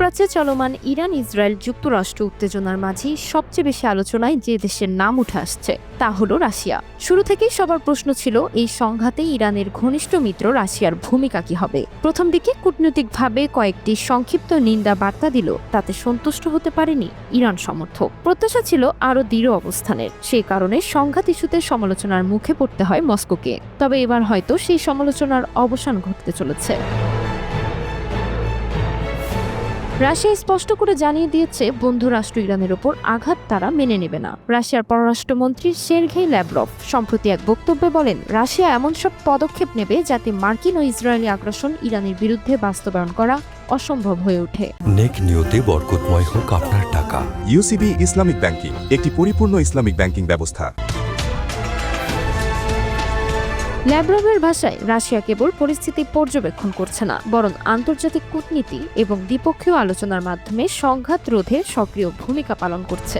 মধ্যপ্রাচ্যে চলমান Iran Israel যুক্তরাষ্ট্র উত্তেজনার মাঝেই সবচেয়ে বেশি আলোচনায় যে দেশের নাম উঠে আসছে তা হলো রাশিয়া। শুরু থেকেই সবার প্রশ্ন ছিল এই সংঘাতে ইরানের ঘনিষ্ঠ মিত্র রাশিয়ার ভূমিকা কি হবে। প্রথম দিকে কূটনৈতিকভাবে কয়েকটি সংক্ষিপ্ত নিন্দা বার্তা দিল, তাতে সন্তুষ্ট হতে পারেনি ইরান সমর্থক। প্রত্যাশা ছিল আরও দৃঢ় অবস্থানের, সেই কারণে সংঘাত ইস্যুতে সমালোচনার মুখে পড়তে হয় মস্কোকে। তবে এবার হয়তো সেই সমালোচনার অবসান ঘটতে চলেছে। রাশিয়া স্পষ্ট করে জানিয়ে দিয়েছে বন্ধু রাষ্ট্র ইরানের ওপর আঘাত তারা মেনে নেবে না। রাশিয়ার পররাষ্ট্রমন্ত্রী সের্গেই ল্যাভরভ সম্প্রতি এক বক্তব্যে বলেন, রাশিয়া এমন সব পদক্ষেপ নেবে যাতে মার্কিন ও ইসরায়েলি আগ্রাসন ইরানের বিরুদ্ধে বাস্তবায়ন করা অসম্ভব হয়ে ওঠে। নেক নিয়তে বরকতময় হোক আপনার টাকা। ইউসিবি ইসলামিক ব্যাংকিং একটি পরিপূর্ণ ইসলামিক ব্যাংকিং ব্যবস্থা। ল্যাভরভের ভাষায় রাশিয়া কেবল পরিস্থিতি পর্যবেক্ষণ করছে না, বরং আন্তর্জাতিক কূটনীতি এবং দ্বিপক্ষীয় আলোচনার মাধ্যমে সংঘাত রোধে সক্রিয় ভূমিকা পালন করছে।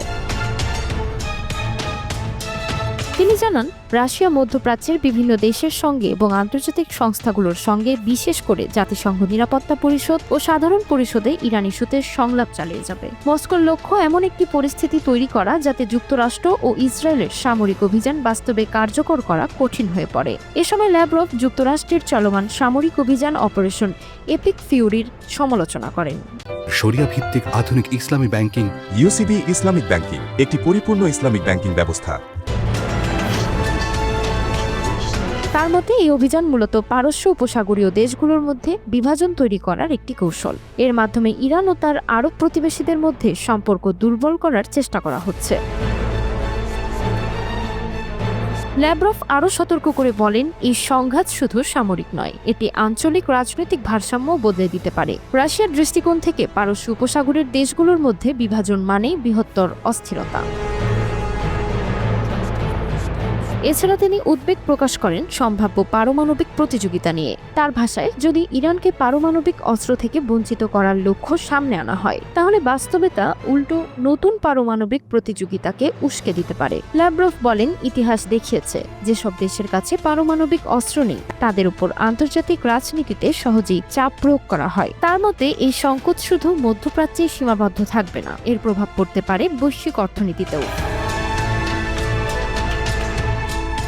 তিনি জানান, রাশিয়া মধ্যপ্রাচ্যের বিভিন্ন দেশের সঙ্গে এবং আন্তর্জাতিক সংস্থাগুলোর সঙ্গে, বিশেষ করে জাতিসংঘ নিরাপত্তা পরিষদ ও সাধারণ পরিষদে ইরান ইস্যুতে সংলাপ চালিয়ে যাবে। মস্কোর লক্ষ্য এমন একটি পরিস্থিতি তৈরি করা যাতে যুক্তরাষ্ট্র ও ইসরায়েলের সামরিক অভিযান বাস্তবে কার্যকর করা কঠিন হয়ে পড়ে। এ সময় ল্যাভরভ যুক্তরাষ্ট্রের চলমান সামরিক অভিযান অপারেশন এপিক ফিউরির সমালোচনা করেন। শরিয়া ভিত্তিক আধুনিক ইসলামী ব্যাংকিং। ইউসিবি ইসলামিক ব্যাংকিং একটি পরিপূর্ণ ইসলামিক ব্যাংকিং ব্যবস্থা। তার মতে এই অভিযান মূলত পারস্য উপসাগরীয় দেশগুলোর মধ্যে বিভাজন তৈরি করার একটি কৌশল। এর মাধ্যমে ইরান ও তার আরব প্রতিবেশীদের মধ্যে সম্পর্ক দুর্বল করার চেষ্টা করা হচ্ছে। ল্যাভরভ আরও সতর্ক করে বলেন, এই সংঘাত শুধু সামরিক নয়, এটি আঞ্চলিক রাজনৈতিক ভারসাম্য বদলে দিতে পারে। রাশিয়ার দৃষ্টিকোণ থেকে পারস্য উপসাগরের দেশগুলোর মধ্যে বিভাজন মানেই বৃহত্তর অস্থিরতা। এছাড়া তিনি উদ্বেগ প্রকাশ করেন সম্ভাব্য পারমাণবিক প্রতিযোগিতা নিয়ে। তার ভাষায়, যদি ইরানকে পারমাণবিক অস্ত্র থেকে বঞ্চিত করার লক্ষ্য সামনে আনা হয়, তাহলে বাস্তবে তা উল্টো নতুন পারমাণবিক প্রতিযোগিতাকে উস্কে দিতে পারে। ল্যাভরভ বলেন, ইতিহাস দেখিয়েছে যেসব দেশের কাছে পারমাণবিক অস্ত্র নেই তাদের উপর আন্তর্জাতিক রাজনীতিতে সহজেই চাপ প্রয়োগ করা হয়। তার মতে এই সংকট শুধু মধ্যপ্রাচ্যে সীমাবদ্ধ থাকবে না, এর প্রভাব পড়তে পারে বৈশ্বিক অর্থনীতিতেও।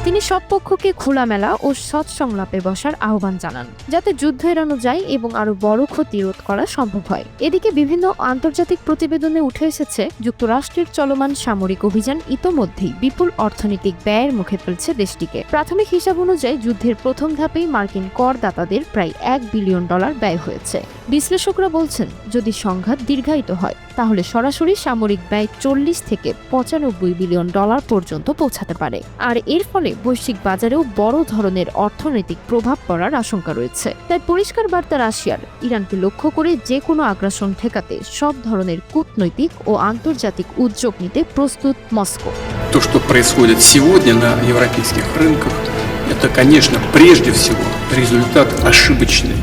তিনি সব পক্ষকে খোলামেলা ও সৎ সংলাপে বসার আহ্বান জানান, যাতে যুদ্ধ এড়ানো যায় এবং আরও বড় ক্ষতি রোধ করা সম্ভব হয়। এদিকে বিভিন্ন আন্তর্জাতিক প্রতিবেদনে উঠে এসেছে, যুক্তরাষ্ট্রের চলমান সামরিক অভিযান ইতোমধ্যেই বিপুল অর্থনৈতিক ব্যয়ের মুখে ফেলছে দেশটিকে। প্রাথমিক হিসাব অনুযায়ী যুদ্ধের প্রথম ধাপেই মার্কিন করদাতাদের প্রায় $1 বিলিয়ন ব্যয় হয়েছে। বিশ্লেষকরা বলছেন, যদি সংঘাত দীর্ঘায়িত হয় তাহলে সরাসরি সামরিক ব্যয় $40 থেকে $95 বিলিয়ন পর্যন্ত পৌঁছাতে পারে। আর এর ফলে বৈশ্বিক বাজারেও বড় ধরনের অর্থনৈতিক প্রভাব পড়ার আশঙ্কা রয়েছে। তাই পরিষ্কার বার্তা রাশিয়ার, ইরানকে লক্ষ্য করে যে কোনো আগ্রাসন ঠেকাতে সব ধরনের কূটনৈতিক ও আন্তর্জাতিক উদ্যোগ নিতে প্রস্তুত মস্কো। То, что происходит сегодня на европейских рынках, это, конечно, прежде всего результат ошибочной